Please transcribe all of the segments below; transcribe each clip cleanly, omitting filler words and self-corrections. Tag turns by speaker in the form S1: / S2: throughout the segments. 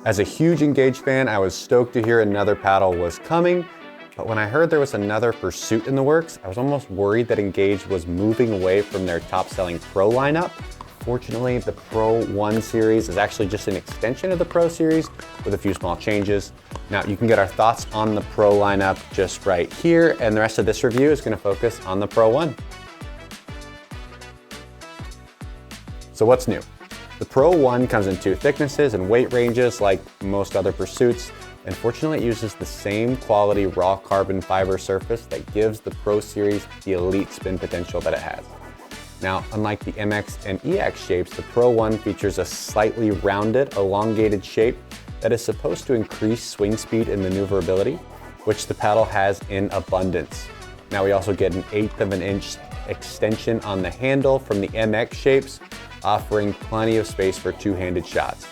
S1: As a huge Engage fan, I was stoked to hear another paddle was coming, but when I heard there was another Pursuit in the works, I was almost worried that Engage was moving away from their top-selling Pro lineup. Fortunately, the Pro1 series is actually just an extension of the Pro series with a few small changes. Now, you can get our thoughts on the Pro lineup just right here, and the rest of this review is going to focus on the Pro1. So what's new? The Pro1 comes in two thicknesses and weight ranges like most other Pursuits, and fortunately it uses the same quality raw carbon fiber surface that gives the Pro series the elite spin potential that it has. Now, unlike the MX and EX shapes, the Pro1 features a slightly rounded, elongated shape that is supposed to increase swing speed and maneuverability, which the paddle has in abundance. Now we also get an 1/8 of an inch extension on the handle from the MX shapes, offering plenty of space for two-handed shots.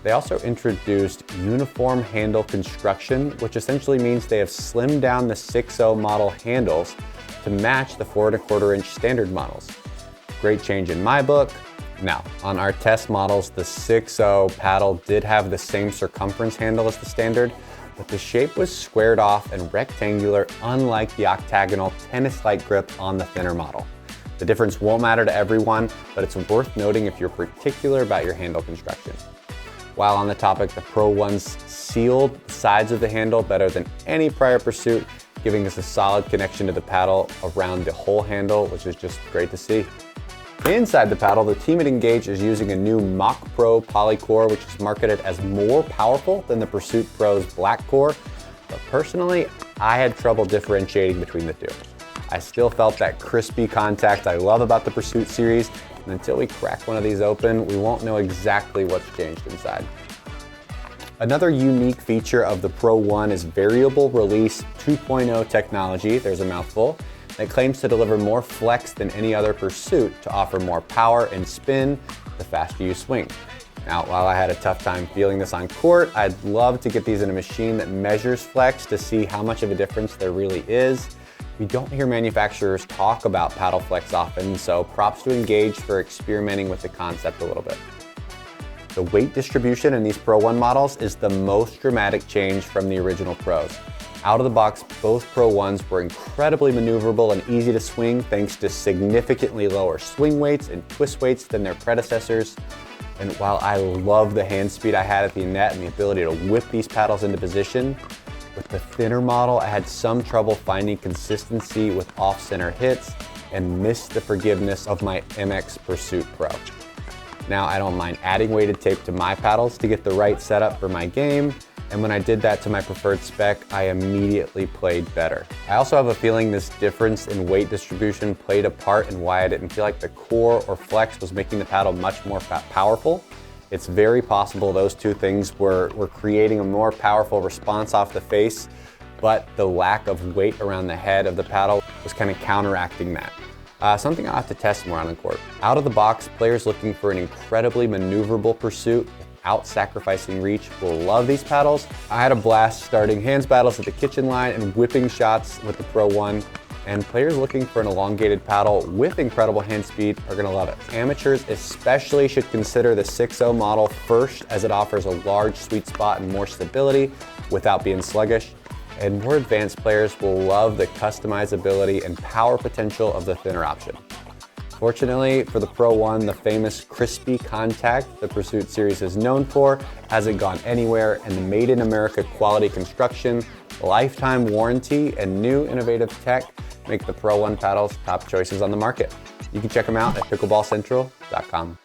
S1: They also introduced uniform handle construction, which essentially means they have slimmed down the 6.0 model handles to match the 4 1/4 inch standard models. Great change in my book. Now, on our test models, the 6.0 paddle did have the same circumference handle as the standard, but the shape was squared off and rectangular, unlike the octagonal tennis-like grip on the thinner model. The difference won't matter to everyone, but it's worth noting if you're particular about your handle construction. While on the topic, the Pro1's sealed the sides of the handle better than any prior Pursuit, giving us a solid connection to the paddle around the whole handle, which is just great to see. Inside the paddle, the team at Engage is using a new Mach Pro Polycore, which is marketed as more powerful than the Pursuit Pro's Black Core, but personally, I had trouble differentiating between the two. I still felt that crispy contact I love about the Pursuit series, and until we crack one of these open, we won't know exactly what's changed inside. Another unique feature of the Pro1 is variable release 2.0 technology, there's a mouthful, that claims to deliver more flex than any other Pursuit to offer more power and spin the faster you swing. Now, while I had a tough time feeling this on court, I'd love to get these in a machine that measures flex to see how much of a difference there really is. We don't hear manufacturers talk about paddle flex often, so props to Engage for experimenting with the concept a little bit. The weight distribution in these Pro1 models is the most dramatic change from the original Pros. Out of the box, both Pro1s were incredibly maneuverable and easy to swing thanks to significantly lower swing weights and twist weights than their predecessors. And while I love the hand speed I had at the net and the ability to whip these paddles into position, with the thinner model, I had some trouble finding consistency with off-center hits and missed the forgiveness of my MX Pursuit Pro. Now, I don't mind adding weighted tape to my paddles to get the right setup for my game, and when I did that to my preferred spec, I immediately played better. I also have a feeling this difference in weight distribution played a part in why I didn't feel like the core or flex was making the paddle much more powerful. It's very possible those two things were creating a more powerful response off the face, but the lack of weight around the head of the paddle was kind of counteracting that. Something I'll have to test more on the court. Out of the box, players looking for an incredibly maneuverable Pursuit without sacrificing reach will love these paddles. I had a blast starting hands battles at the kitchen line and whipping shots with the Pro1. And players looking for an elongated paddle with incredible hand speed are gonna love it. Amateurs especially should consider the 6.0 model first, as it offers a large sweet spot and more stability without being sluggish. And more advanced players will love the customizability and power potential of the thinner option. Fortunately for the Pro1, the famous crispy contact the Pursuit series is known for hasn't gone anywhere, and the Made in America quality construction, lifetime warranty, and new innovative tech make the Pro1 paddles top choices on the market. You can check them out at pickleballcentral.com.